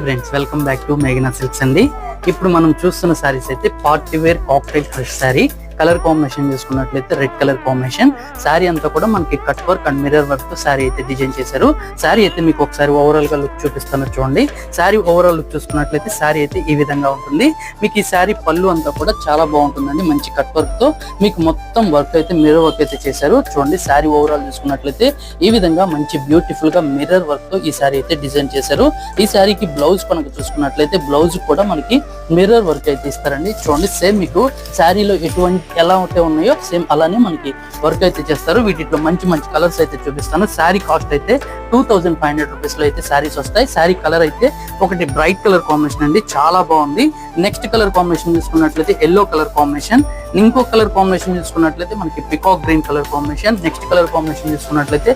Friends, welcome back to మేఘనా సిల్క్స్ అండి. ఇప్పుడు మనం చూస్తున్న సారీస్ అయితే party wear cocktail crush sari. Colour combination చూసుకున్నట్లయితే రెడ్ కలర్ కాంబినేషన్. సారీ అంతా కూడా మనకి cut work and mirror work తో సారీ అయితే డిజైన్ చేశారు. సారీ అయితే మీకు ఒకసారి ఓవరాల్ గా లుక్ చూపిస్తాను చూడండి. సారీ ఓవరాల్ లుక్ చూసుకున్నట్లయితే సారీ అయితే ఈ విధంగా ఉంటుంది. మీకు ఈ సారీ పళ్ళు అంతా కూడా చాలా బాగుంటుందండి. మంచి కట్ వర్క్ తో మీకు మొత్తం వర్క్ అయితే మిర్రర్ వర్క్ అయితే చేశారు. చూడండి, సారీ ఓవరాల్ చూసుకున్నట్లయితే ఈ విధంగా మంచి బ్యూటిఫుల్ గా మిర్రర్ వర్క్ తో ఈ సారీ అయితే డిజైన్ చేశారు. ఈ సారీకి బ్లౌజ్ కనుక చూసుకున్నట్లయితే బ్లౌజ్ కూడా మనకి మిర్రర్ వర్క్ అయితే ఇస్తారండి. చూడండి, సేమ్ మీకు సారీలో ఎటువంటి ఎలా అయితే ఉన్నాయో సేమ్ అలానే మనకి వర్క్ అయితే చేస్తారు. వీటిలో మంచి మంచి కలర్స్ అయితే చూపిస్తాను. సారీ కాస్ట్ అయితే 2500 రూపీస్ లో అయితే సారీస్ వస్తాయి. సారీ కలర్ అయితే ఒకటి బ్రైట్ కలర్ కాంబినేషన్ అండి, చాలా బాగుంది. నెక్స్ట్ కలర్ కాంబినేషన్ చూసుకున్నట్లయితే ఎల్లో కలర్ కాంబినేషన్. ఇంకో కలర్ కాంబినేషన్ చూసుకున్నట్లయితే మనకి peacock green colour combination. Next colour combination చూసుకున్నట్లయితే